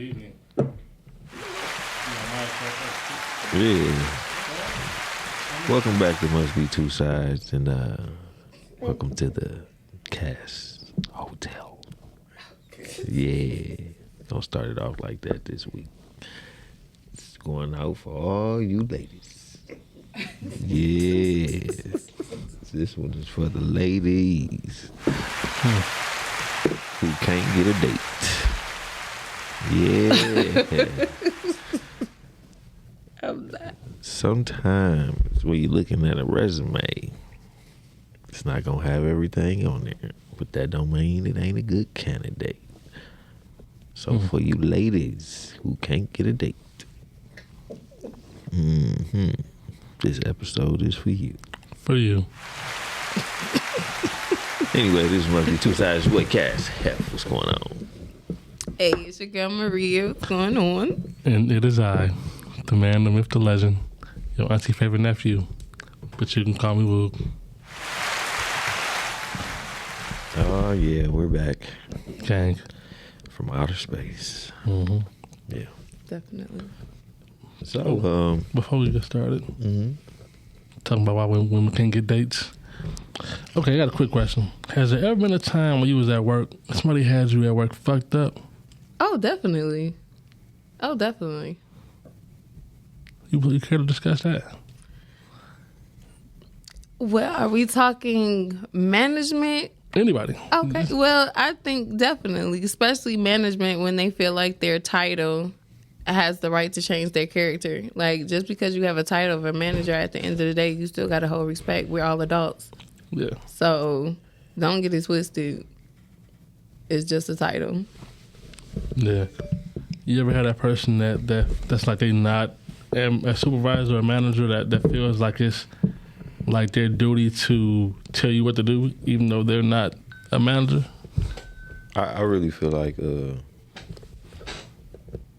evening. Yeah. Welcome back to Must Be Two Sides, and welcome to the Cast Hotel. Yeah. Don't start it off like that this week. It's going out for all you ladies. Yeah. This one is for the ladies who can't get a date. Yeah. I'm not. Sometimes when you're looking at a resume, it's not going to have everything on there. But that don't mean it ain't a good candidate. So for you ladies who can't get a date, this episode is for you. For you. Anyway, this must be Two Sides. What Cass? What's going on? Hey, it's your girl Maria. What's going on? And it is I, the man, the myth, the legend, your auntie favorite nephew. But you can call me Woog. Oh, yeah, we're back. Gang. From outer space. Mm-hmm. Yeah. Definitely. So, before we get started, talking about why women can't get dates. Okay, I got a quick question. Has there ever been a time when you was at work, somebody had you at work fucked up? Oh, definitely. Oh, definitely. You care to discuss that? Well, are we talking management? Anybody. Okay. Well, I think definitely, especially management when they feel like their title has the right to change their character. Like, just because you have a title of a manager, at the end of the day, you still got to hold respect. We're all adults. Yeah. So don't get it twisted. It's just a title. Yeah. You ever had that person that's like they not a supervisor or a manager that feels like it's like their duty to tell you what to do, even though they're not a manager? I really feel like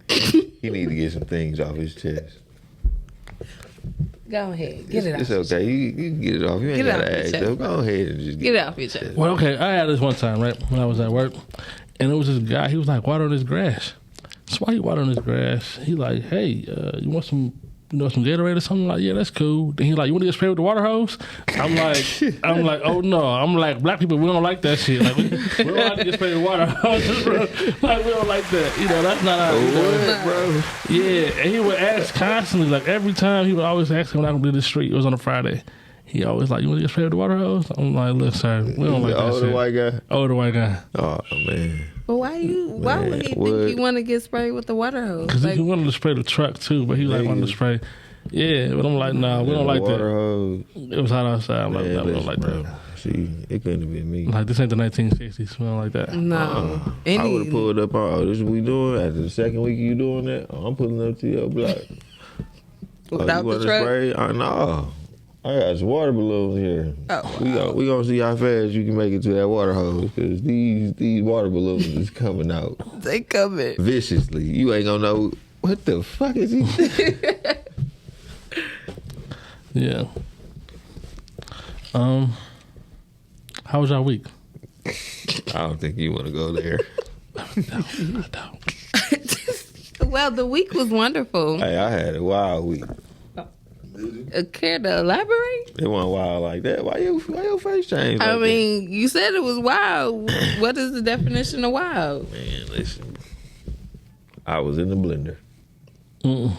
he need to get some things off his chest. Go ahead. Get it off. It's okay. You can get it off. You ain't got to ask. So go ahead and just get it off your chest. Well, okay. I had this one time, right, when I was at work, and it was this guy. He was like, watering his grass. So why you watering his grass? He like, hey, you want some Gatorade or something? Like, yeah, that's cool. Then he like, you want to get sprayed with the water hose? I'm like, oh no. I'm like, black people, we don't like that shit. Like, we don't like to get sprayed with water hoses, bro. Like, we don't like that. You know, that's not how bro. Yeah, and he would ask constantly, like every time he would always ask me when I would do the street. It was on a Friday. He always like, you want to get sprayed with the water hose? I'm like, look, sir, we don't like that older shit. White guy? Older white guy. Oh, man. But why would he think you want to get sprayed with the water hose? Because like, he wanted to spray the truck too, but he like wanted to spray. Yeah, but I'm like, nah, we don't like water that. Hose. It was hot outside. I'm like, nah, we don't like bro. that. See, it couldn't have been me. Like, this ain't the 1960s. We don't like that. No. I would have pulled up on, this is what we doing? After the second week you doing that, I'm pulling up to your block. Without the truck? Spray? No. I got some water balloons here. Oh, wow. We gonna see how fast you can make it to that water hose, because these water balloons is coming out. They coming viciously. You ain't gonna know what the fuck is he. Yeah. How was y'all week? I don't think you want to go there. I don't. Well, the week was wonderful. Hey, I had a wild week. Care to elaborate? It wasn't wild like that. Why your face changed? I like mean, you said it was wild. What is the definition of wild? Man, listen. I was in the blender. And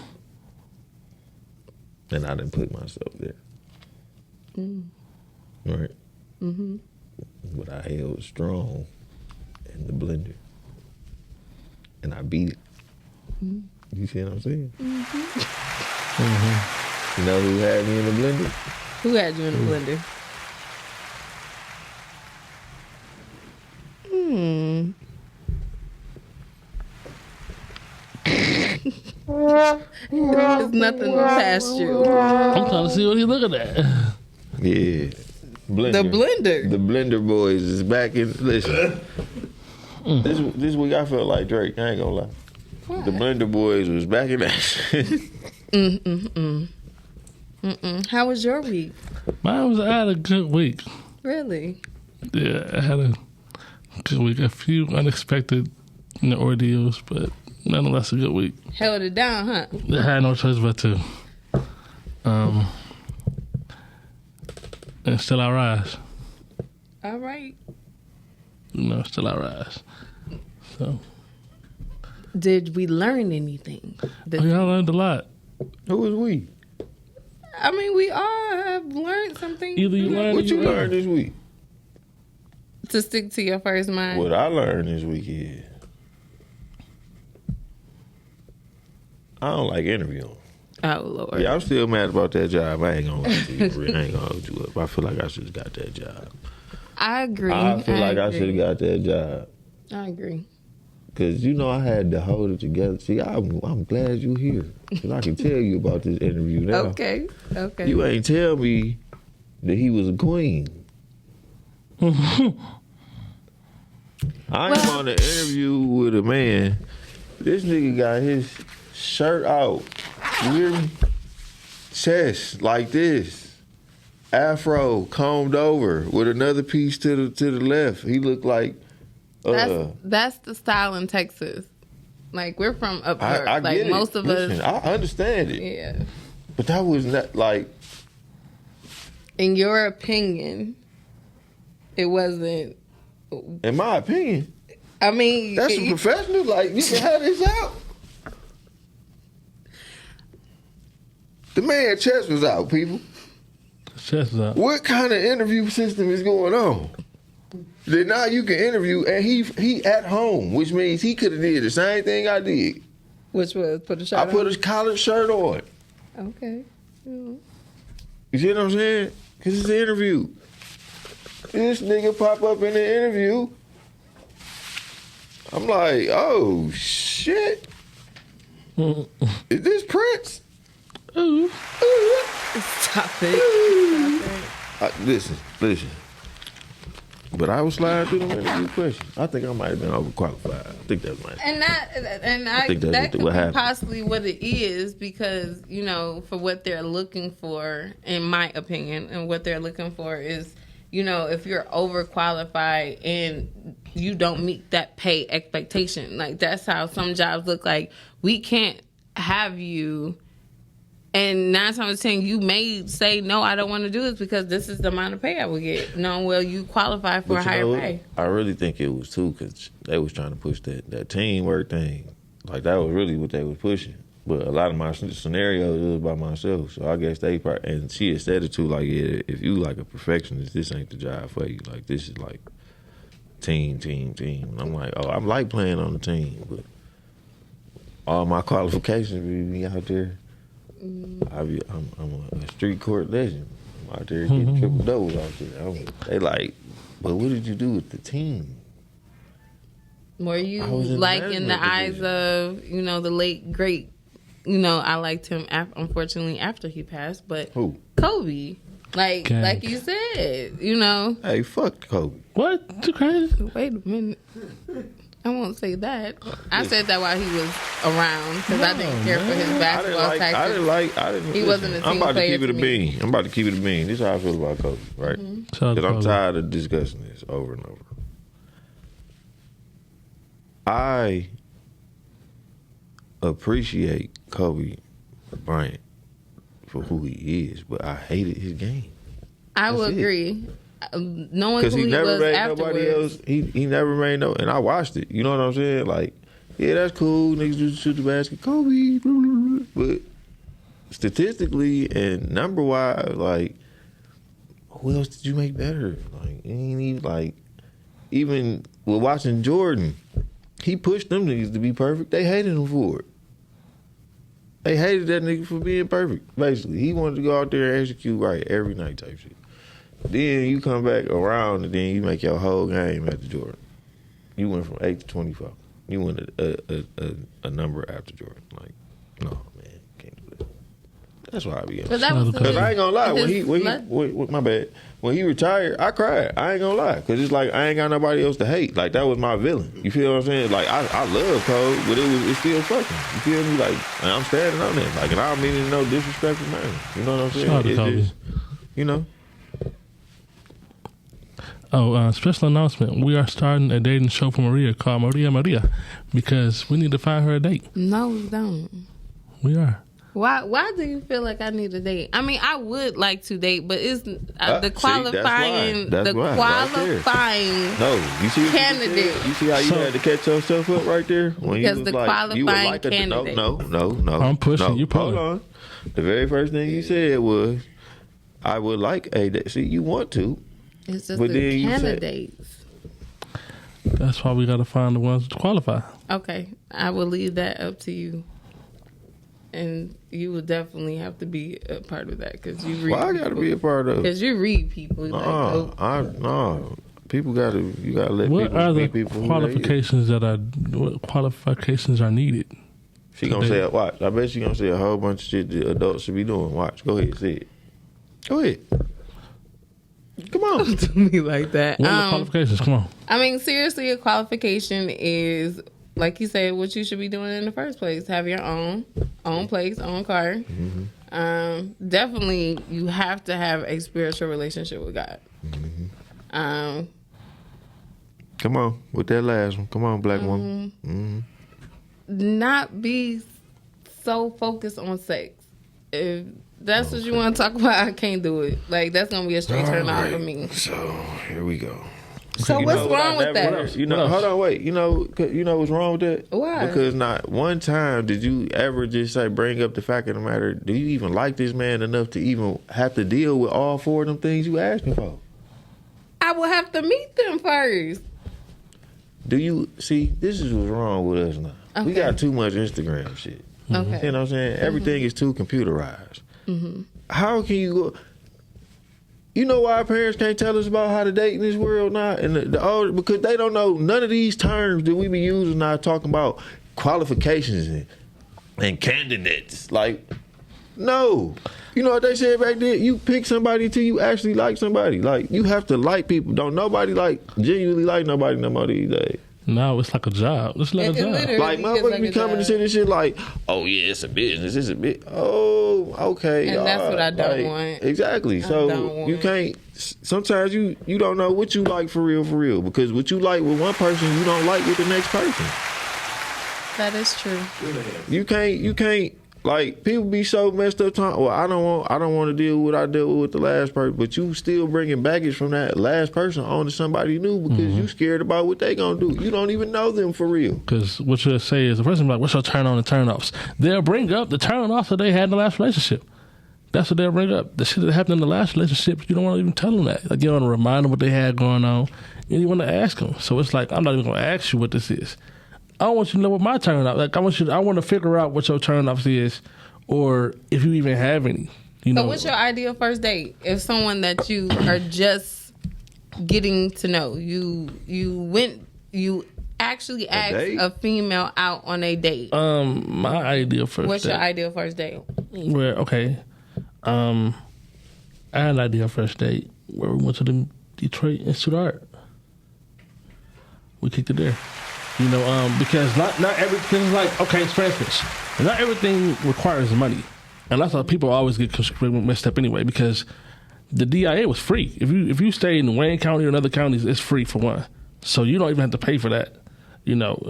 I didn't put myself there. Right? Mm-hmm. But I held strong in the blender. And I beat it. Mm-hmm. You see what I'm saying? Mm-hmm. Mm-hmm. You know who had me in the blender? Who had you in the blender? There's nothing past you. I'm trying to see what he's looking at. Yeah. Blender. The blender. The blender boys is back in. Listen. This week I felt like Drake. I ain't gonna lie. What? The blender boys was back in action. How was your week? I had a good week. Really? Yeah, I had a good week. A few unexpected ordeals, but nonetheless, a good week. Held it down, huh? I had no choice but to. And still I rise. All right. Still I rise. So. Did we learn anything? I learned a lot. Who was we? I mean, we all have learned something. Either you learn What you learned this week? To stick to your first mind. What I learned this week is I don't like interviewing. Oh, Lord. Yeah, I'm still mad about that job. I ain't gonna lie to you. I ain't gonna hold you up. I feel like I should have got that job. I agree. I feel like I should have got that job. I agree. Cause I had to hold it together. See, I'm glad you here. Cause I can tell you about this interview now. Okay. You ain't tell me that he was a queen. I'm on an interview with a man. This nigga got his shirt out. You hear me? Chest like this. Afro combed over with another piece to the left. He looked like that's the style in Texas. Like, we're from up north. I like get it. most of Listen, us. I understand it. Yeah. But that was not like. In your opinion, it wasn't. In my opinion, I mean, that's some professional. Like, you can have this out. The man's chest was out, people. Chest was out. What kind of interview system is going on? That now you can interview and he at home, which means he could have did the same thing I did. Which was put a shirt on? I put a collared shirt on. Okay. Mm. You see what I'm saying? Because it's an interview. This nigga pop up in the interview. I'm like, oh, shit. Is this Prince? Ooh. Stop it. Listen. But I was sliding through the interview questions. I think I might have been overqualified. I think that might. That could be possibly what it is because, for what they're looking for, in my opinion, and what they're looking for is, if you're overqualified and you don't meet that pay expectation. Like, that's how some jobs look like. We can't have you. And 9 times out of 10, you may say, no, I don't want to do this because this is the amount of pay I would get. No, well, you qualify for a higher pay. I really think it was, too, because they was trying to push that teamwork thing. Like, that was really what they was pushing. But a lot of my scenarios, it was by myself. So I guess they probably, and she had said it, too, like, yeah, if you like a perfectionist, this ain't the job for you. Like, this is like team. And I'm like, oh, I like playing on the team, but all my qualifications be out there. I'm a street court legend. I'm out there getting triple doubles out there. They like, but what did you do with the team? Were you like in the eyes of, the late great, I liked him unfortunately after he passed, but who? Kobe. Like you said, Hey, fuck Kobe. What? You crazy? Wait a minute. I won't say that. I said that while he was around because I didn't care for his basketball tactics. He wasn't a team player. I'm about to keep it a bean. This is how I feel about Kobe, right? Because I'm tired of discussing this over and over. I appreciate Kobe Bryant for who he is, but I hated his game. I will agree. Knowing who he never was made afterwards. nobody else. He never made and I watched it. You know what I'm saying? Like, yeah, that's cool. Niggas just shoot the basket. Kobe. Blah, blah, blah. But statistically and number wise, like, who else did you make better? Like, ain't even like, even with watching Jordan, he pushed them niggas to be perfect. They hated him for it. They hated that nigga for being perfect. Basically, he wanted to go out there and execute right every night type shit. Then you come back around and then you make your whole game after Jordan. You went from 8 to 24. You went a number after Jordan. Like, no, man, can't do that. That's why I be. Because I ain't gonna lie, my bad. When he retired, I cried. I ain't gonna lie, because it's like I ain't got nobody else to hate. Like, that was my villain. You feel what I'm saying? Like, I love Cole, but it's still fucking. You feel me? Like, and I'm standing on that. Like, and I don't mean it in no disrespectful manner. You know what I'm saying? It's just, Special announcement. We are starting a dating show for Maria called Maria because we need to find her a date. No, we don't. We are. Why do you feel like I need a date? I mean, I would like to date, but it's the See, qualifying, that's why. qualifying No, you see candidate. You see how you had to catch yourself up right there when Because you was the like, you were qualifying like candidate. No. I'm pushing, no. you pulling. Hold on. The very first thing you said was, "I would like a date." See, you want to. It's just But then the you said- candidates. That's why we got to find the ones to qualify. Okay, I will leave that up to you. And you would definitely have to be a part of that because you read. Why I got to be a part of it? Because you read people. No. People you gotta let What people are be the people. qualifications what qualifications are needed? She gonna say, watch. I bet she gonna say a whole bunch of shit that adults should be doing. Watch. Go ahead, say it. Go ahead. Come on. Don't do me like that. What are the qualifications? Come on. I mean, seriously, a qualification is, like you said, what you should be doing in the first place. Have your own place, own car. Mm-hmm. Definitely, you have to have a spiritual relationship with God. Mm-hmm. Come on with that last one. Come on, black woman. Mm-hmm. Not be so focused on sex. If that's what you want to talk about, I can't do it. Like, that's going to be a straight turn off for me. So, here we go. So what's wrong with that? You know, hold on, wait. You know what's wrong with that? Why? Because not one time did you ever just say, bring up the fact of the matter, do you even like this man enough to even have to deal with all four of them things you asking for? I will have to meet them first. Do you see? This is what's wrong with us now. Okay. We got too much Instagram shit. Okay. You know what I'm saying? Everything is too computerized. How can you go? You know why our parents can't tell us about how to date in this world now? And the old, because they don't know none of these terms that we be using now, talking about qualifications and candidates. Like, no. You know what they said back then? You pick somebody until you actually like somebody. Like, you have to like people. Don't nobody genuinely like nobody no more these days. No, it's like a job. It's like a job. Like, motherfuckers be coming to say this shit like, oh, yeah, it's a business. It's a bit. Oh, okay. And that's what I don't want. Exactly. So, you can't. Sometimes you don't know what you like for real. Because what you like with one person, you don't like with the next person. That is true. You can't. Like, people be so messed up talking, well, I don't want to deal with what I dealt with the last person, but you still bringing baggage from that last person onto somebody new because you scared about what they gonna do. You don't even know them for real. Because what you'll say is, the person be like, what's your turn on and turn offs? They'll bring up the turn offs that they had in the last relationship. That's what they'll bring up. The shit that happened in the last relationship, you don't want to even tell them that. Like, you don't want to remind them what they had going on, and you want to ask them. So it's like, I'm not even going to ask you what this is. I want you to know what my turn off. Like, I want to figure out what your turn offs is, or if you even have any. So what's your ideal first date? If someone that you are just getting to know, you actually asked a female out on a date. My ideal first date. What's your ideal first date? Where I had an ideal first date where we went to the Detroit Institute of Art. We kicked it there. Because not everything, like, okay, for instance, not everything requires money. And that's how people always get messed up anyway, because the DIA was free. If you stay in Wayne County or another counties, it's free for one. So you don't even have to pay for that.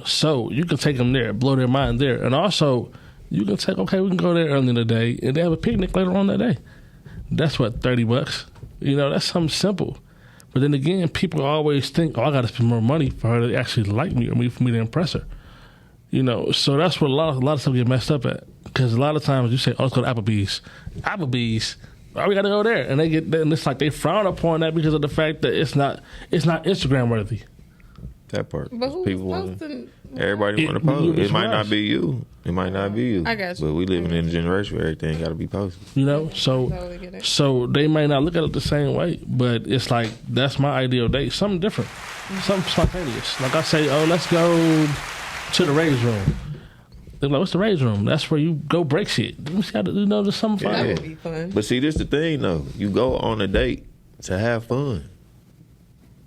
So you can take them there, blow their mind there. And also, you can take, okay, we can go there early in the day, and they have a picnic later on that day. That's what, $30? That's something simple. But then again, people always think, I got to spend more money for her to actually like me or for me to impress her. So that's what a lot of stuff get messed up at. Because a lot of times you say, let's go to Applebee's. Why we got to go there? And it's like they frown upon that because of the fact that it's not Instagram worthy. That part. But who's people posting? Everybody want to post. It might not be you. It might not be you. I got you. But we living in a generation where everything got to be posted. So they might not look at it the same way, but it's like, that's my ideal date. Something different. Something spontaneous. Like I say, let's go to the Rays room. They're like, what's the Rays room? That's where you go break shit. There's something fun. That would be fun. But see, this the thing though. You go on a date to have fun.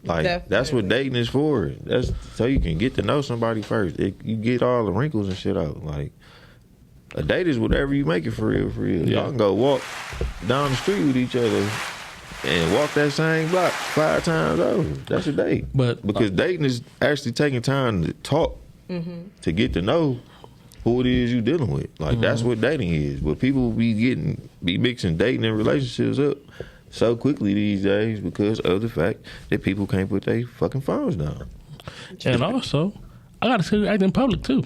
Like, definitely. That's what dating is for. That's so you can get to know somebody first. You get all the wrinkles and shit out. Like, a date is whatever you make it for real. Yeah. Y'all can go walk down the street with each other and walk that same block 5 times over. That's a date. But because dating is actually taking time to talk, to get to know who it is you dealing with. Like that's what dating is. But people be mixing dating and relationships up so quickly these days because of the fact that people can't put their fucking phones down. And also, I gotta see you act in public too.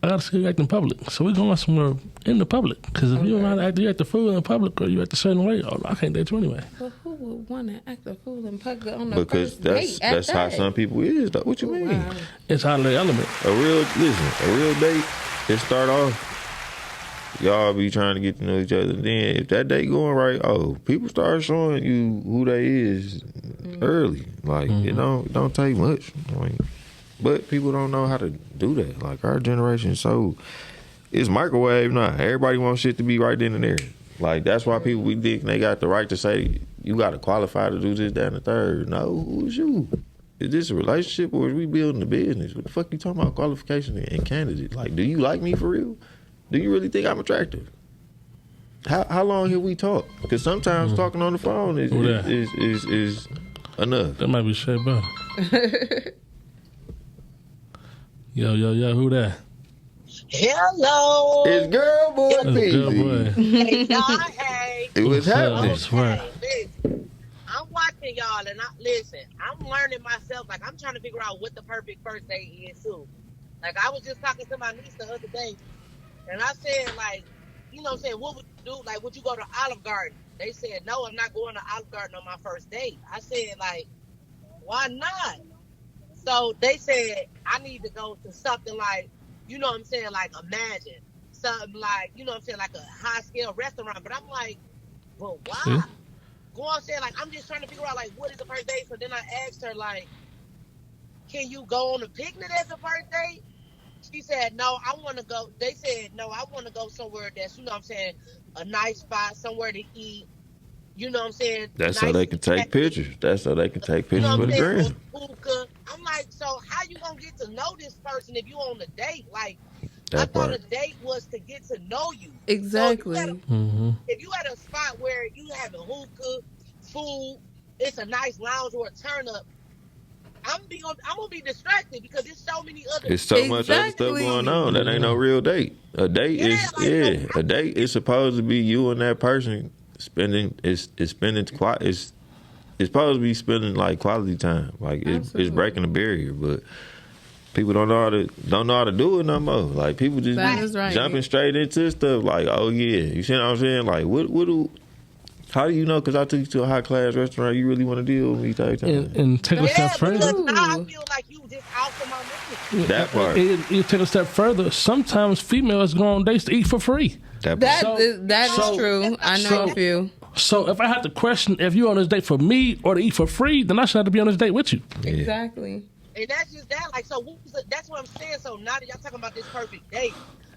I gotta see you act in public. So we going somewhere in the public. Because if you don't know how to act, you act the fool in public or you act a certain way, I can't date you anyway. But who would want to act a fool in public on the Because first date? that's how some people is. Though. What you mean? Wow. It's out of the element. A real date, it start off, y'all be trying to get to know each other. Then if that date going right, people start showing you who they is early. Like, it don't take much. But people don't know how to do that. Like, our generation it's microwave now. Everybody wants shit to be right then and there. Like, that's why people we think they got the right to say, you got to qualify to do this, that, and the third. No, who's you? Is this a relationship or is we building a business? What the fuck you talking about qualification and candidate? Like, do you like me for real? Do you really think I'm attractive? How long have we talked? Because sometimes talking on the phone is enough. That might be Shea Butter. Yo, who that? Hello. It's girl boy. It's girl boy. Hey, y'all, hey. It was happening. I swear. Hey, listen, I'm watching y'all, and I'm learning myself. Like, I'm trying to figure out what the perfect first date is, too. Like, I was just talking to my niece the other day, and I said, like, you know what I'm saying, what would you do? Like, would you go to Olive Garden? They said, no, I'm not going to Olive Garden on my first date. I said, like, why not? So they said, I need to go to something like, you know what I'm saying, like Imagine. Something like, you know what I'm saying, like a high-scale restaurant. But I'm like, well, why? See? Go on saying, like, I'm just trying to figure out, like, what is the first date? So then I asked her, like, can you go on a picnic as a first date? She said, no, I want to go. They said, no, I want to go somewhere that's, you know what I'm saying, a nice spot, somewhere to eat. You know what I'm saying? That's nice so they can take pictures. That's so they can take pictures for the gram. I'm like, so how you gonna get to know this person if you on a date? Like, That I thought part. a date was to get to know you. Exactly. So if you at a spot where you having hookah, food, it's a nice lounge or a turn up, I'm gonna be distracted because there's so many other. There's so much other stuff Exactly. going on. That ain't no real date. A date a date is supposed to be you and that person spending. It's supposed to be spending like quality time. Like it's breaking the barrier, but people don't know how to do it no more. Like people just That is right. jumping straight into stuff. Like, oh yeah, you see what I'm saying? Like how do you know? Because I took you to a high class restaurant. You really want to deal with me type time. And take a step further. Because now I feel like you just out for my money. That part. You take a step further. Sometimes females go on dates to eat for free. That part. That is true. I know a few. So if I had to question if you're on this date for me or to eat for free, then I should have to be on this date with you. Yeah. Exactly. And that's just that. Like, so that's what I'm saying. So now that y'all talking about this perfect date,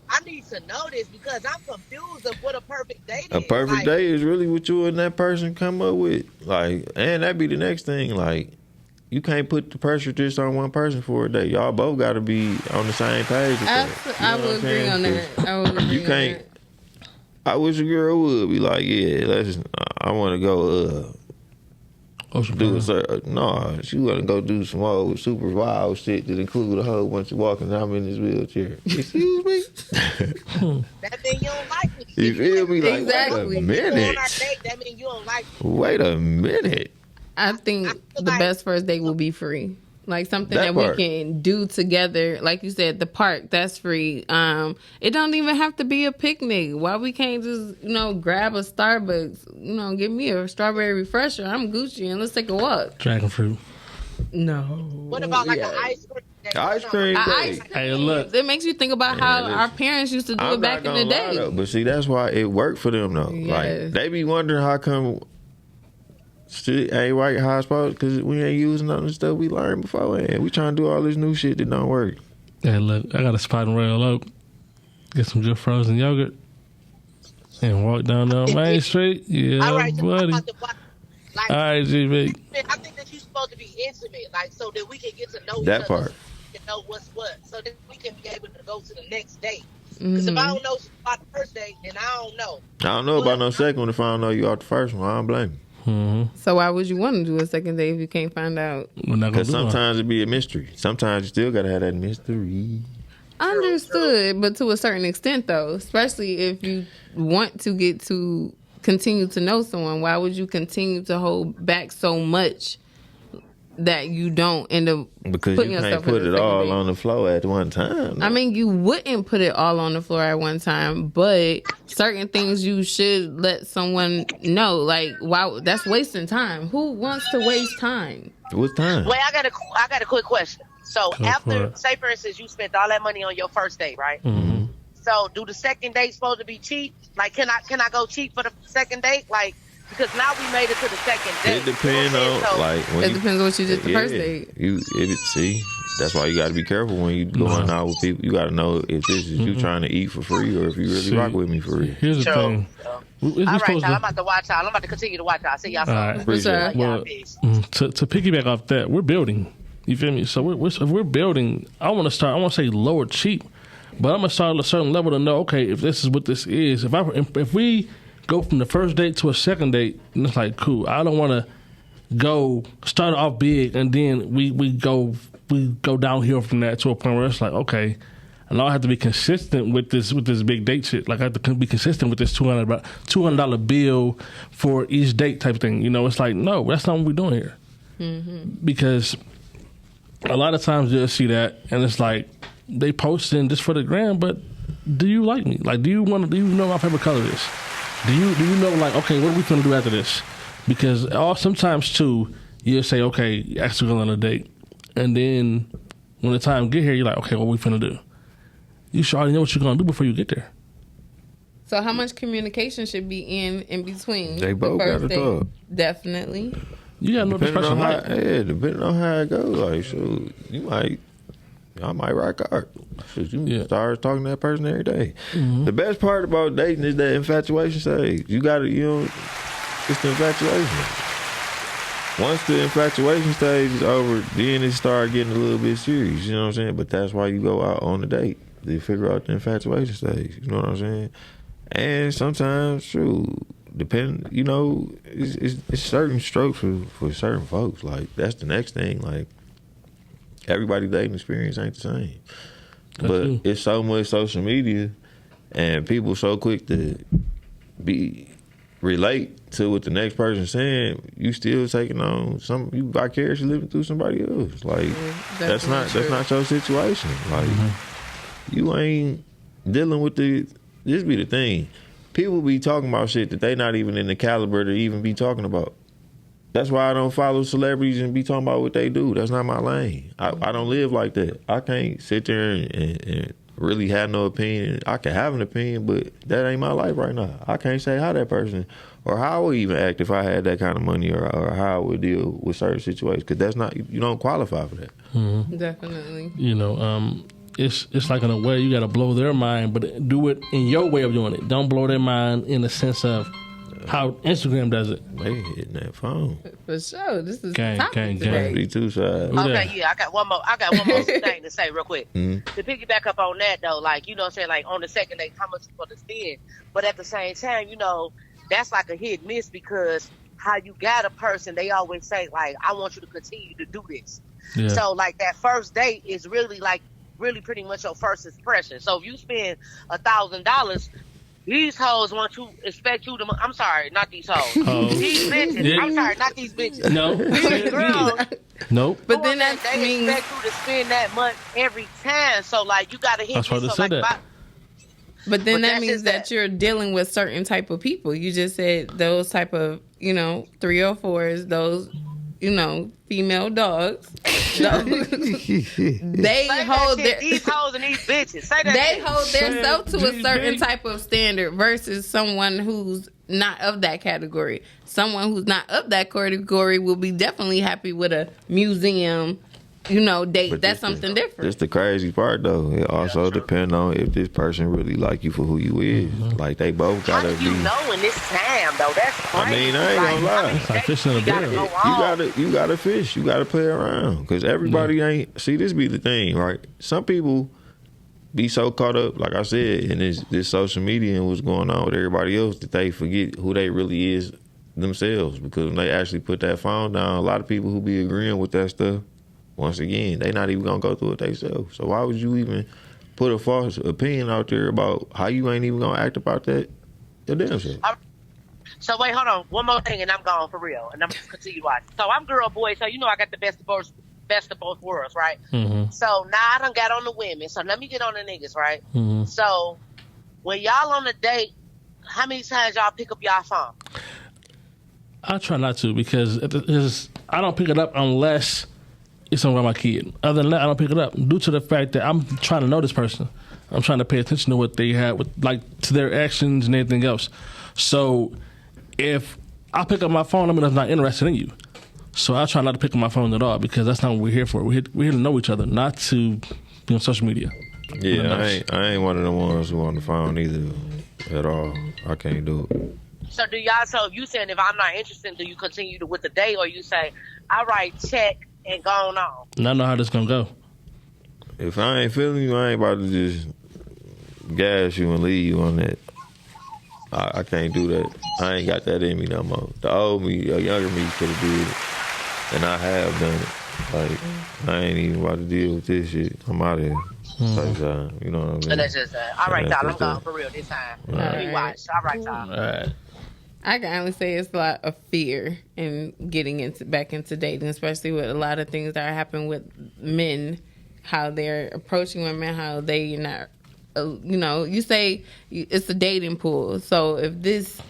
I need to know this because I'm confused of what a perfect date is. A perfect like, date is really what you and that person come up with. Like, and that'd be the next thing. Like, you can't put the pressure just on one person for a date. Y'all both got to be on the same page. With that. I will agree on that. I will agree You can't. on that. I wish a girl would be like, yeah, I want to go Ocean do Park. no, she want to go do some old super wild shit that include a whole bunch of walking. And I'm in this wheelchair. Excuse me. That means you don't like me. You feel me? Like, Exactly. wait a On minute. our date, that means you don't like me. Wait a minute. I think the best first date will be free. Like something That that part. we can do together. Like you said, the park, that's free. It don't even have to be a picnic. Why we can't just, grab a Starbucks, give me a strawberry refresher. I'm Gucci and let's take a walk. Dragon fruit. No. What about like an ice cream? Ice cream Ice date. cream. Hey, look. It makes you think about how listen. our parents used to do I'm it back not in the gonna lie, day. though, but see, that's why it worked for them though. Yes. Like they be wondering how come shit ain't right how it's supposed because we ain't using none of the stuff we learned beforehand. We trying to do all this new shit that don't work. Hey, look, I got a spot in Royal Oak. Get some good frozen yogurt and walk down Main Street. Yeah, All right, buddy. like, All right, GB. I think that you're supposed to be intimate, like so that we can get to know That each part. other, know what's what, so that we can be able to go to the next date. Because if I don't know about the first date, then I don't know. I don't know about no second one if I don't know you off the first one. I don't blame you. So why would you want to do a second date if you can't find out? We're not gonna Because do one. sometimes it be a mystery. Sometimes you still gotta have that mystery. Understood, but to a certain extent, though, especially if you want to get to continue to know someone, why would you continue to hold back so much that you don't end up Because putting you can't yourself in put a it second all date? on the floor at one time. I mean, you wouldn't put it all on the floor at one time, but certain things you should let someone know. Like, wow, that's wasting time. Who wants to waste time? What's time? Wait, I got a quick question. So Go for after, it. say for instance, you spent all that money on your first date, right? Mm-hmm. So do the second date supposed to be cheap? Like, can I go cheap for the second date? Like, because now we made it to the second date. It depends You know on what I'm saying? like when It you, depends on what you did the first yeah, date. See, that's why you got to be careful when you going out with people. You got to know if this is you trying to eat for free or if you really See, rock with me for real. Here's the So, thing. We all right, supposed y'all. I'm about to watch y'all. I'm about to continue to watch y'all. See y'all soon. All right. Appreciate sure. it. Y'all Well, peace. to piggyback off that, we're building. You feel me? So if we're building, I want to say lower cheap, but I'm gonna start at a certain level to know. Okay, if this is what this is, if we go from the first date to a second date, and it's like cool. I don't want to start off big and then we go downhill from that to a point where it's like okay. And I have to be consistent with this big date shit. Like I have to be consistent with this $200 bill for each date type thing. You know, it's like no, that's not what we're doing here. Because a lot of times you'll see that, and it's like they posting just for the gram. But do you like me? Like, do you know my favorite color is? Do you know like okay, what are we gonna do after this? Because sometimes too, you'll say okay, actually going on a date, and then when the time get here, you're like okay, what we finna do? You should already know what you're gonna do before you get there. So how much communication should be in between? They the both first gotta date? talk. Definitely. You gotta know this Depending person on like. how, yeah, depending on how it goes, like, shoot, I might rock out. Shoot, you start talking to that person every day. The best part about dating is that infatuation stage. It's the infatuation. Once the infatuation stage is over, then it start getting a little bit serious. You know what I'm saying? But that's why you go out on a date to figure out the infatuation stage. You know what I'm saying? And sometimes, it's certain strokes for certain folks. Like that's the next thing. Like everybody's dating experience ain't the same. But it's so much social media, and people so quick to relate to what the next person's saying. You still taking on you vicariously living through somebody else. Like that's not your situation. Like you ain't dealing with this be the thing. People be talking about shit that they not even in the caliber to even be talking about. That's why I don't follow celebrities and be talking about what they do. That's not my lane. I don't live like that. I can't sit there and really have no opinion. I can have an opinion, but that ain't my life right now. I can't say how that person or how I would even act if I had that kind of money or how I would deal with certain situations. Because that's not, you don't qualify for that. Definitely. You know, it's like in a way you got to blow their mind, but do it in your way of doing it. Don't blow their mind in the sense of how Instagram does it. They hitting that phone. For sure. This is Gang, topic gang, today. Be two sides. Okay, yeah, I got one more thing to say real quick. To piggyback up on that though, like, you know what I'm saying, like on the second date, how much you supposed to spend. But at the same time, you know, that's like a hit miss because how you got a person, they always say, like, I want you to continue to do this. Yeah. So like that first date is really pretty much your first impression. So if you spend $1,000, these hoes expect you to. I'm sorry, not these hoes. Oh. These bitches. Yeah. I'm sorry, not these bitches. No. These girls. Nope. But then they that means expect you to spend that much every time. So like you gotta hit. That's why me. they So, said like, that. But then But that that's means just that that. you're dealing with certain type of people. You just said those type of, 304s, those, female dogs. They hold these hoes and these bitches. Say that. they shit. hold themselves to a Jeez, certain babe. type of standard versus someone who's not of that category. Someone who's not of that category will be definitely happy with a museum, date. But That's this something That's different. the crazy part, though. It also depends on if this person really like you for who you is. Like they both How gotta do be. you know in this time though? That's crazy. I mean, I ain't gonna lie. many It's like dates fish in a we gotta barrel. go on? You gotta fish. You gotta play around because everybody ain't. See, this be the thing, right? Some people be so caught up, like I said, in this social media and what's going on with everybody else that they forget who they really is themselves, because when they actually put that phone down, a lot of people who be agreeing with that stuff, once again, they not even gonna go through it themselves. So why would you even put a false opinion out there about how you ain't even gonna act about that your damn self? So wait, hold on. One more thing, and I'm gone for real, and I'm gonna continue watching. So I'm girl, boy. So you know I got the best of both worlds, right? Mm-hmm. So now I done got on the women. So let me get on the niggas, right? Mm-hmm. So when y'all on a date, how many times y'all pick up y'all phone? I try not to, because I don't pick it up unless it's something about my kid. Other than that, I don't pick it up due to the fact that I'm trying to know this person. I'm trying to pay attention to what they have, to their actions and anything else. So if I pick up my phone, I mean I'm not interested in you. So I try not to pick up my phone at all, because that's not what we're here for. We're here to know each other, not to be on social media. Yeah, I ain't one of the ones who on the phone either at all. I can't do it. So do y'all? So you saying if I'm not interested, do you continue with the date, or you say, all right, check and go on? And I know how this gonna go. If I ain't feeling you, I ain't about to just gas you and leave you on that. I can't do that. I ain't got that in me no more. The old me, or younger me could have did it, and I have done it. Like, I ain't even about to deal with this shit. I'm out of here. You know what I mean? So that's just all right, y'all. I'm gone for real this time. Let me watch. All right, y'all. All right. I can only say it's a lot of fear in getting back into dating, especially with a lot of things that are happening with men, how they're approaching women, how they not, you say it's a dating pool. So if this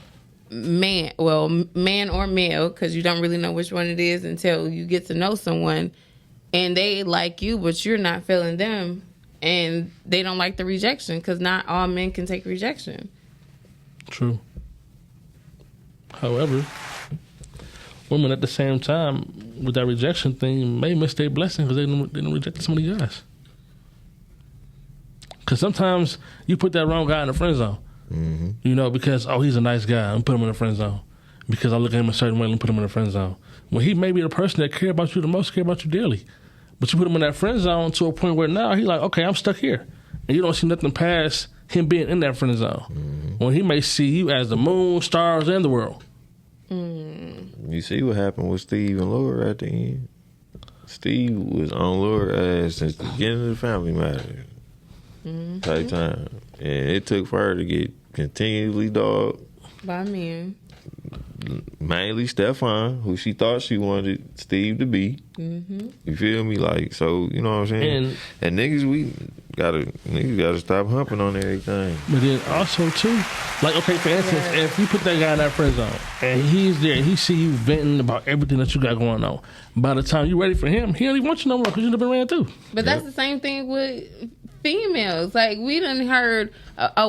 man or male, because you don't really know which one it is until you get to know someone, and they like you, but you're not feeling them, and they don't like the rejection, because not all men can take rejection. True. However, women at the same time with that rejection thing may miss their blessing because they didn't reject so many guys. Because sometimes you put that wrong guy in the friend zone. Mm-hmm. Because, he's a nice guy, I'm put him in the friend zone. Because I look at him a certain way, and put him in the friend zone. When he may be the person that care about you the most, care about you dearly. But you put him in that friend zone to a point where now he's like, okay, I'm stuck here. And you don't see nothing past him being in that friend zone. Mm-hmm. When he may see you as the moon, stars, and the world. You see what happened with Steve and Laura at the end? Steve was on Laura's ass since the beginning of the Family Matters type time. And it took for her to get continually dogged by men. Mainly Stefan, who she thought she wanted Steve to be. Mm-hmm. You feel me? Like, so, you know what I'm saying? And niggas, we gotta stop humping on everything. But then also, too, like, okay, for instance, if you put that guy in that friend zone, and he's there, and he see you venting about everything that you got going on, by the time you're ready for him, he don't even want you no more because you've been ran through. But that's the same thing with females. Like, we done heard,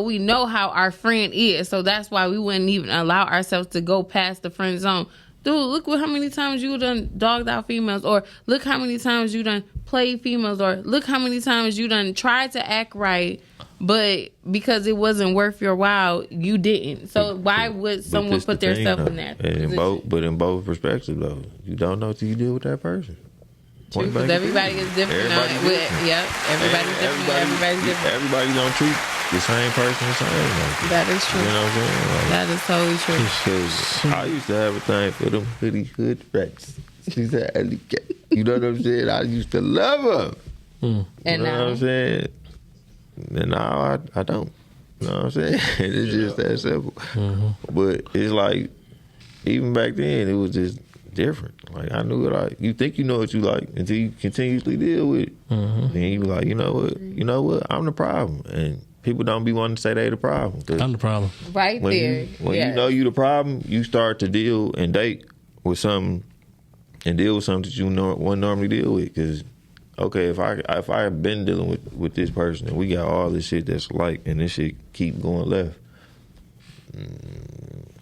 we know how our friend is, so that's why we wouldn't even allow ourselves to go past the friend zone. Dude, look how many times you done dogged out females, or look how many times you done played females, or look how many times you done tried to act right, but because it wasn't worth your while, you didn't. So why would someone put themselves in that position? But in both perspectives, though, you don't know till you deal with that person. True, because everybody is different. Everybody's different. Everybody don't treat the same person the same. Like, that is true. You know what I'm saying? Like, that is totally true. Because I used to have a thing for them hood rats. She's an alley cat. You know what I'm saying? I used to love her. And you know what I'm saying? And now I don't. You know what I'm saying? It's just that simple. Mm-hmm. But it's like, even back then, it was just different. Like, I knew what you think you know what you like until you continuously deal with it. Mm-hmm. Then you like, you know what, I'm the problem. And people don't be wanting to say they the problem. I'm the problem. Right when there. When you know you the problem, you start to deal and date with something and deal with something that you wouldn't normally deal with. Because, okay, if I have been dealing with this person and we got all this shit that's like, and this shit keep going left,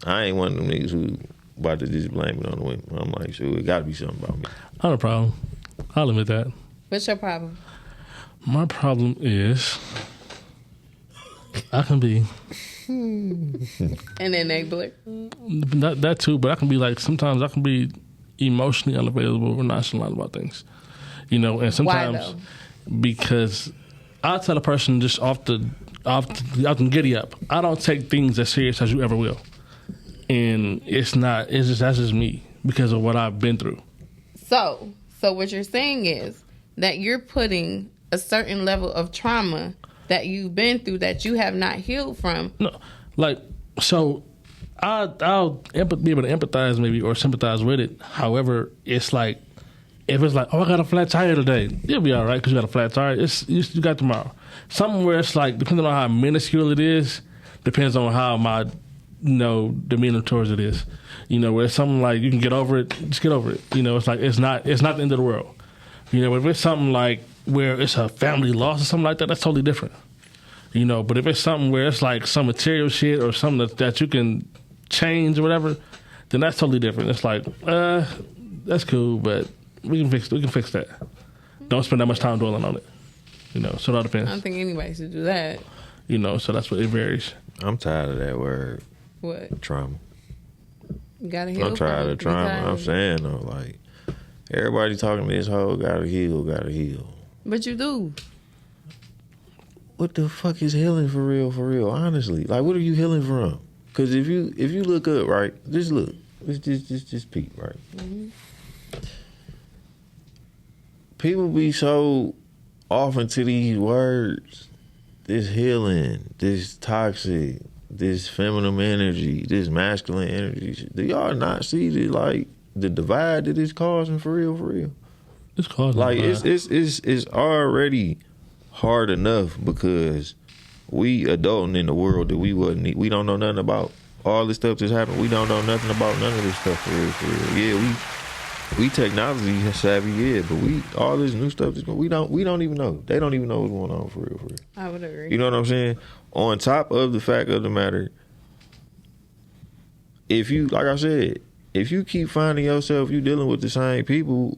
I ain't one of them niggas who about to just blame it on the women. I'm like, sure, it got to be something about me. Not a problem. I'll admit that. What's your problem? My problem is I can be an enabler. That too, but I can be like, sometimes I can be emotionally unavailable or nonchalant about things. And sometimes why, though? Because I'll tell a person just off the giddy up, I don't take things as serious as you ever will. and it's not. It's just that's just me because of what I've been through. So what you're saying is that you're putting a certain level of trauma that you've been through that you have not healed from. No, like so. I'll be able to empathize maybe or sympathize with it. However, it's like if it's like, oh, I got a flat tire today, you'll be all right because you got a flat tire. You got tomorrow. Something where it's like depending on how minuscule it is, depends on how my demeanor towards it is. Where it's something like you can get over it, just get over it. It's like it's not the end of the world. If it's something like where it's a family loss or something like that, that's totally different. But if it's something where it's like some material shit or something that you can change or whatever, then that's totally different. It's like, that's cool, but we can fix that. Don't spend that much time dwelling on it. So it all depends. I don't think anybody should do that. So that's what it varies. I'm tired of that word. What? Trauma. You gotta heal. I'm tired of trauma. I'm saying though, like everybody talking this whole gotta heal. But you do. What the fuck is healing for real? Honestly, like what are you healing from? Because if you look up, right, just look, just peep, right. Mm-hmm. People be so off into these words, this healing, this toxic, this feminine energy, this masculine energy. Do y'all not see the divide that it's causing for real? It's causing like it's already hard enough because we adulting in the world that we don't know nothing about all this stuff that's happened. We don't know nothing about none of this stuff for real. Yeah, we technology savvy, yeah, but all this new stuff we don't even know. They don't even know what's going on for real. I would agree. You know what I'm saying? On top of the fact of the matter, if you, like I said, if you keep finding yourself you dealing with the same people,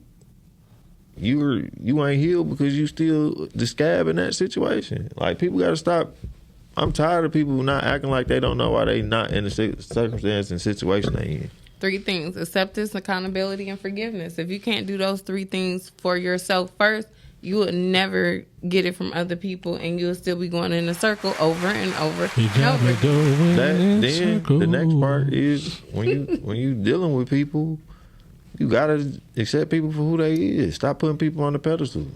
you ain't healed because you still the scab in that situation. Like people got to stop. I'm tired of people not acting like they don't know why they not in the circumstance and situation they in. 3 things: acceptance, accountability, and forgiveness. If you can't do those 3 things for yourself first, you will never get it from other people, and you'll still be going in a circle over and over and over. The next part is when you dealing with people, you gotta accept people for who they is. Stop putting people on the pedestal.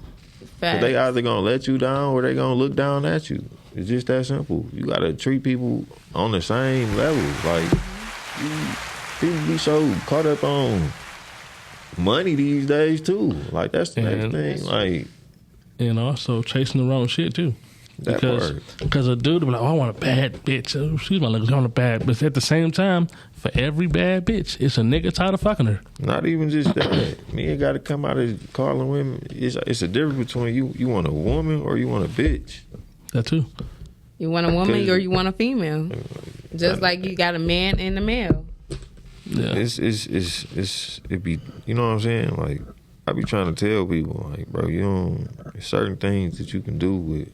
Cause they either gonna let you down or they gonna look down at you. It's just that simple. You gotta treat people on the same level. Like people be so caught up on money these days too. Like that's the next thing. Like and also chasing the wrong shit too. Because a dude will be like, oh, I want a bad bitch. Oh, she's my look on a bad. But at the same time, for every bad bitch, it's a nigga tired of fucking her. Not even just that. Men got to come out of calling women. It's a difference between you want a woman or you want a bitch. That too. You want a woman or you want a female. Just like you got a man and a male. Yeah. It be, you know what I'm saying? Like, I be trying to tell people, like, bro, there's certain things that you can do with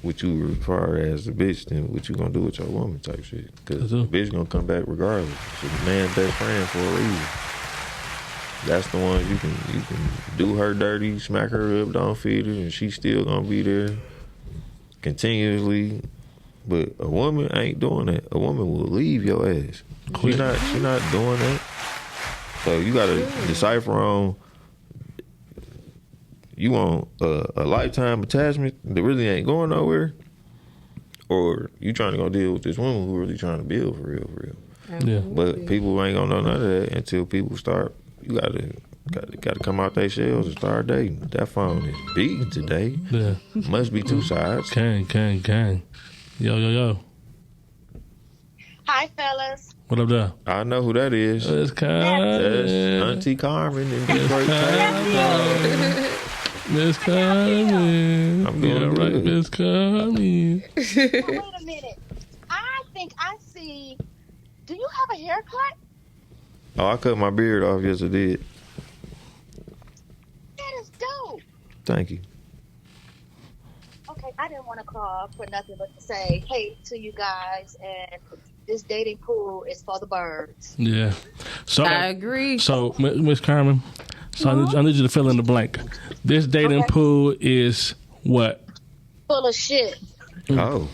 what you refer as a bitch than what you gonna do with your woman type shit. Because the bitch gonna come back regardless. She's a man's best friend for a reason. That's the one you can do her dirty, smack her up, don't feed her, and she's still gonna be there continuously. But a woman ain't doing that. A woman will leave your ass. She not doing that. So you gotta decipher on. You want a lifetime attachment that really ain't going nowhere, or you trying to go deal with this woman who really trying to build for real. Yeah. But people ain't gonna know none of that until people start. You gotta come out their shells and start dating. That phone is beating today. Yeah. Must be 2 sides. Gang. Yo. Hi, fellas. What up there? I know who that is. That's Carmen. That's Auntie Carmen in Detroit. Miss Carmen. I'm doing all right, Miss Carmen. Wait a minute. I think I see. Do you have a haircut? Oh, I cut my beard off. Yes, I did. That is dope. Thank you. Okay, I didn't want to call for nothing but to say hey to you guys, and this dating pool is for the birds. Yeah. So I agree. So, Miss Carmen, I need you to fill in the blank. This dating pool is what? Full of shit. Oh.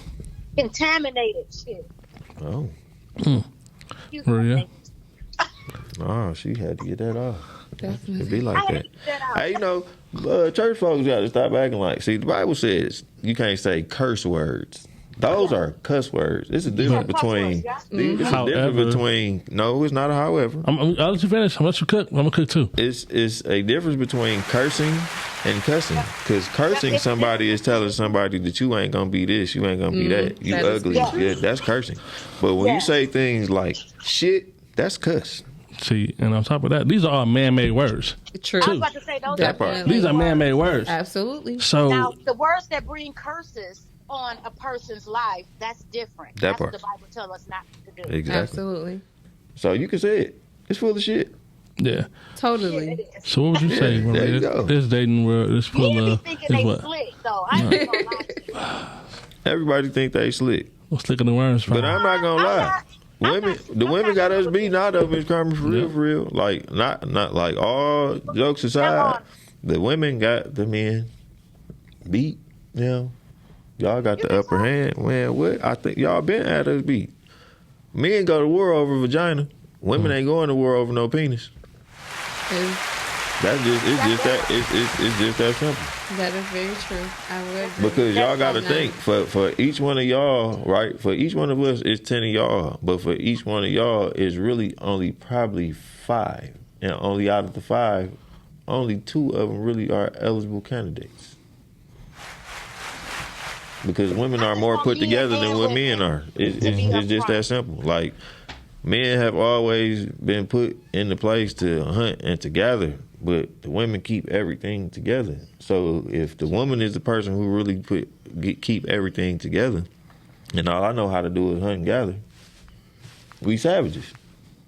Contaminated shit. Oh. Excuse For me. real? Oh, she had to get that off. Definitely. It be I like had that. to get that out. Hey, you know, church folks got to stop acting like. See, the Bible says you can't say curse words. Those are cuss words. It's a difference cuss between. words, yeah. It's a difference However. between. No, it's not a however. I'll let you finish. I'm gonna let you cook. I'm gonna cook too. It's a difference between cursing and cussing. Because cursing somebody is telling somebody that you ain't gonna be this, you ain't gonna be that, you that is ugly. cussing. Yeah, that's cursing. But when Yeah. you say things like shit, that's cuss. See, and on top of that, these are all man-made words. True. I was about to say those That are part. Definitely. These are man-made words. Absolutely. So Now, the words that bring curses on a person's life, that's different. That That's part. what the Bible tells us not to do. Exactly. Absolutely. So you can say it. It's full of shit. yeah. Totally. It is. So what would you say, Yeah, there you Maria? go. This dating world is full Men be of thinking is they what? slick, though. I ain't gonna lie to you. Everybody think they slick. What's slicking the worms from? But I'm not gonna lie. The women got us beaten out of Miss Carmen, for real, Yeah. for real. Like not like all jokes aside, the women got the men beat. You know, y'all got the upper hand. Man, what? I think y'all been at us beat. Men go to war over vagina. Women ain't going to war over no penis. That's just it's just that simple. That is very true. I would agree. Because y'all got to No. think for each one of y'all, right? For each one of us, it's 10 of y'all. But for each one of y'all, it's really only probably 5, and only out of the 5, only 2 of them really are eligible candidates. Because women are more put together than what men are. It's just that simple. Like men have always been put in the place to hunt and to gather. But the women keep everything together. So if the woman is the person who really keep everything together, and all I know how to do is hunt and gather, we savages.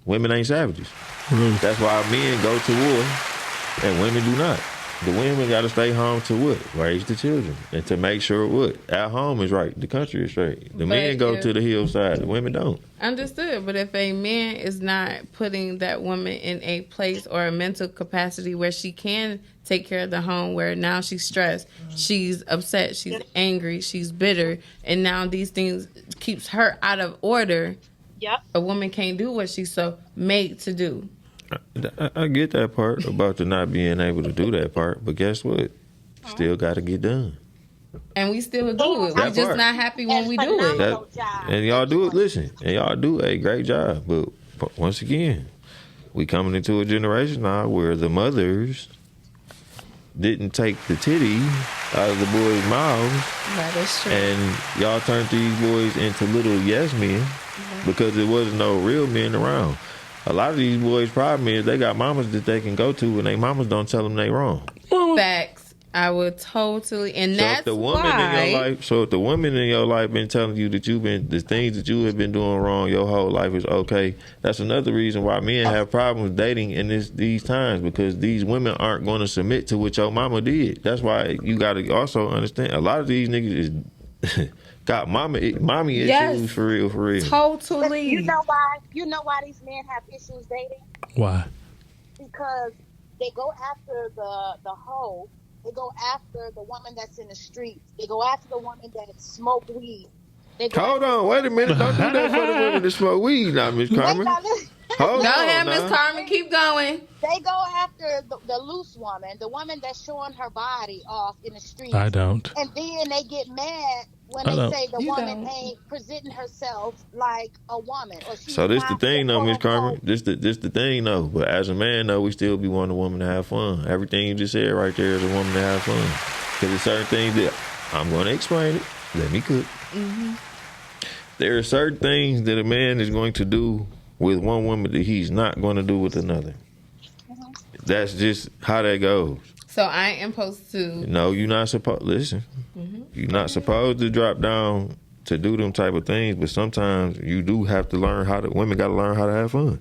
Women ain't savages. Really? That's why men go to war and women do not. The women got to stay home to what? Raise the children. And to make sure what? At home is right. The country is straight. The men go if- to the hillside. The women don't. Understood, but if a man is not putting that woman in a place or a mental capacity where she can take care of the home, where now she's stressed, she's upset, she's angry, she's bitter, and now these things keeps her out of order, Yep. a woman can't do what she's so made to do. I get that part about the not being able to do that part, but guess what? Still got to get done. And we still do it. That We're just part. not happy when we do it. Phenomenal job. And y'all do it. Listen, and y'all do a great job. But once again, we coming into a generation now where the mothers didn't take the titty out of the boys' mouths, That is true. and y'all turned these boys into little yes men because there wasn't no real men around. A lot of these boys' problem is they got mamas that they can go to, and they mamas don't tell them they wrong. Facts. I would totally, and So that's if the woman why. in your life, if the woman in your life been telling you that the things that you have been doing wrong your whole life is okay, that's another reason why men have problems dating in these times, because these women aren't going to submit to what your mama did. That's why you got to also understand a lot of these niggas is got mommy Yes. issues for real, for real. Totally. You know why? You know why these men have issues dating? Why? Because they go after the hoe. They go after the woman that's in the streets. They go after the woman that smoke weed. They go Hold on, wait a minute. Don't do that for the women that smoke weed now, Miss Carmen. Hold Go on ahead, Miss now. Carmen. Keep going. They go after the loose woman, the woman that's showing her body off in the streets. I don't. And then they get mad when I they don't. say the You woman don't. ain't presenting herself like a woman. Or she's So this the not thing though, Miss quote, Carmen. This the thing though. But as a man though, we still be wanting a woman to have fun. Everything you just said right there is a woman to have fun. Because there's certain things that I'm going to explain it. Let me cook. There are certain things that a man is going to do with one woman that he's not going to do with another. That's just how that goes. So I am supposed to. No, you're not supposed. Listen, you're not supposed to drop down to do them type of things. But sometimes you do have to learn how to. Women got to learn how to have fun.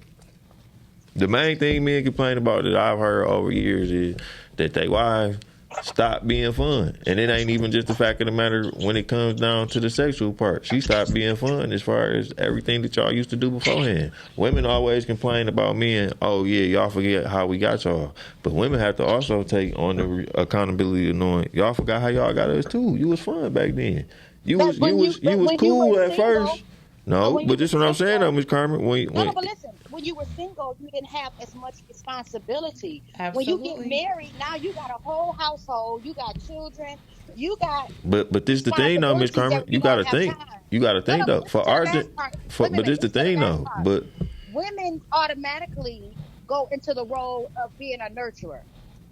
The main thing men complain about that I've heard over years is that they wives stop being fun, and it ain't even just the fact of the matter when it comes down to the sexual part. She stopped being fun as far as everything that y'all used to do beforehand. Women always complain about men. Oh yeah, y'all forget how we got y'all, but women have to also take on the accountability of knowing y'all forgot how y'all got us too. You was fun back then. You was But when you cool were at single- first. No, when but you this is were what I'm saying, though, single- Miss Carmen. No, but listen, when you were single, you didn't have as much responsibility. When you get Absolutely. married, now you got a whole household, you got children, you got but this the thing, though, Miss responsibilities Carmen. that You don't gotta have think. time. You gotta No, think but though. listen For to the our, last part. for Wait a but this minute, the listen to thing, last though. part. But Women automatically go into the role of being a nurturer.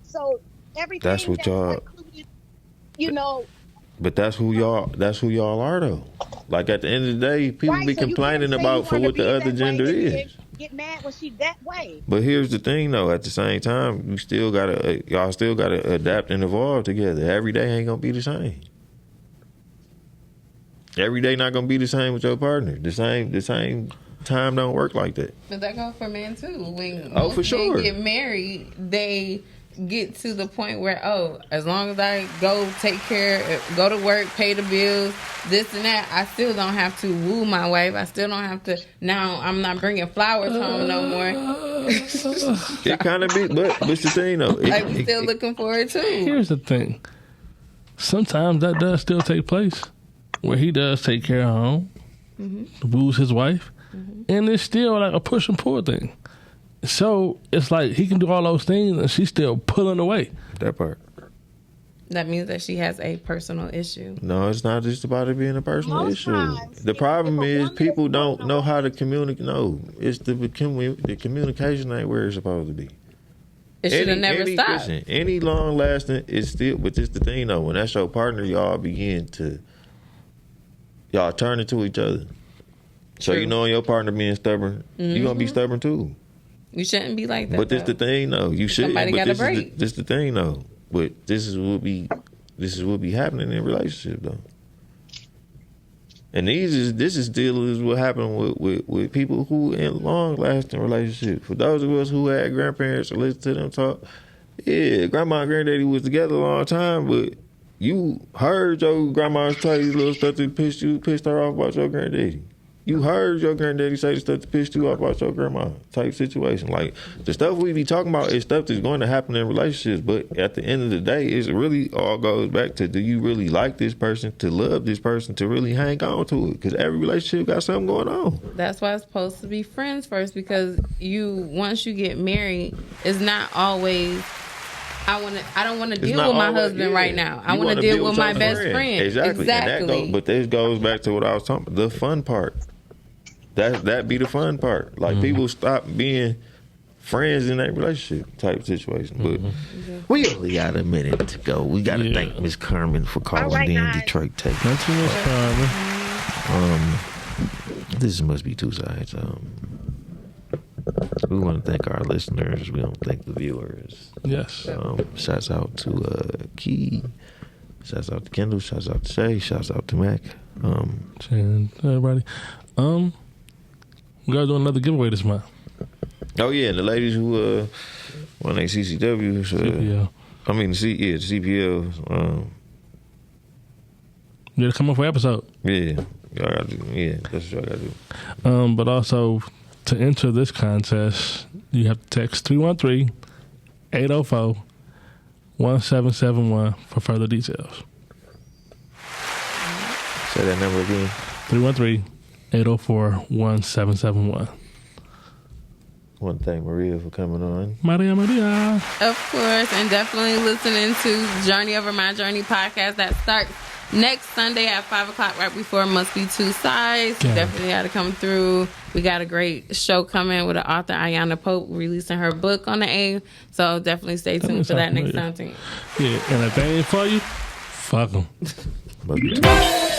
So everything That's what y'all- included, you know, But that's who y'all. That's who y'all are, though. Like at the end of the day, people right, be so you complaining can't say you about for wanna what the be other that way gender and is. then get mad when she's that way. But here's the thing, though. At the same time, you still gotta, y'all still gotta adapt and evolve together. Every day ain't gonna be the same. Every day not gonna be the same with your partner. The same time don't work like that. But that goes for men too. When Oh, most for sure. men get married, they get to the point where, as long as I go take care, go to work, pay the bills, this and that, I still don't have to woo my wife. I still don't have to. Now I'm not bringing flowers home no more. It kind of be, but what's the thing though? Like we still looking for it too. Here's the thing. Sometimes that does still take place, where he does take care of home, woos his wife, and it's still like a push and pull thing. So it's like he can do all those things, and she's still pulling away. That part. That means that she has a personal issue. No, it's not just about it being a personal Most issue. times, The problem if a is woman people is don't pulling know how away- to communicate. No, it's the communication ain't where it's supposed to be. It should have never stopped. Listen, any long lasting is still, but this the thing though. When that's your partner, y'all turn into each other. So True. you know your partner being stubborn, you gonna be stubborn too. You shouldn't be like that. But this the though. thing though. You should. Somebody But gotta this is break. this the thing though. But this is what be happening in relationships though. And this is still is what happened with people who in long lasting relationships. For those of us who had grandparents or listen to them talk, yeah, grandma and granddaddy was together a long time, but you heard your grandma tell you little stuff that pissed her off about your granddaddy. You heard your granddaddy say the stuff that pissed you off about your grandma type situation. Like, the stuff we be talking about is stuff that's going to happen in relationships, but at the end of the day, it really all goes back to, do you really like this person, to love this person, to really hang on to it? Because every relationship got something going on. That's why it's supposed to be friends first, because once you get married, it's not always I don't want to deal with my husband right now. I want to deal with my best friend. Exactly. And but this goes back to what I was talking about, the fun part. That be the fun part. Like, people stop being friends in that relationship type situation. But we only got a minute to go. We got to thank Miss Carmen for calling right, in guys. Detroit Tech. Not too much Carmen. This must be two sides. We want to thank our listeners. We don't thank the viewers. Yes. Shouts out to Key. Shouts out to Kendall. Shouts out to Shay. Shouts out to Mac. And everybody. We gotta do another giveaway this month. Oh yeah, and the ladies who won a CCW. CPL. I mean the CPL. You gotta come up for an episode. Yeah, y'all gotta do. Yeah, that's what y'all gotta do. But also, to enter this contest, you have to text 313-804-1771 for further details. Say that number again. 313-804-1771. Want to thank Maria for coming on. Maria. Of course, and definitely listening to Journey Over My Journey podcast that starts next Sunday at 5 o'clock, right before Must Be Two Sides. Yeah. Definitely got to come through. We got a great show coming with the author Ayanna Pope releasing her book on the 8th. So definitely stay tuned for that next time. Yeah, and if they ain't for you, fuck them. Love you too.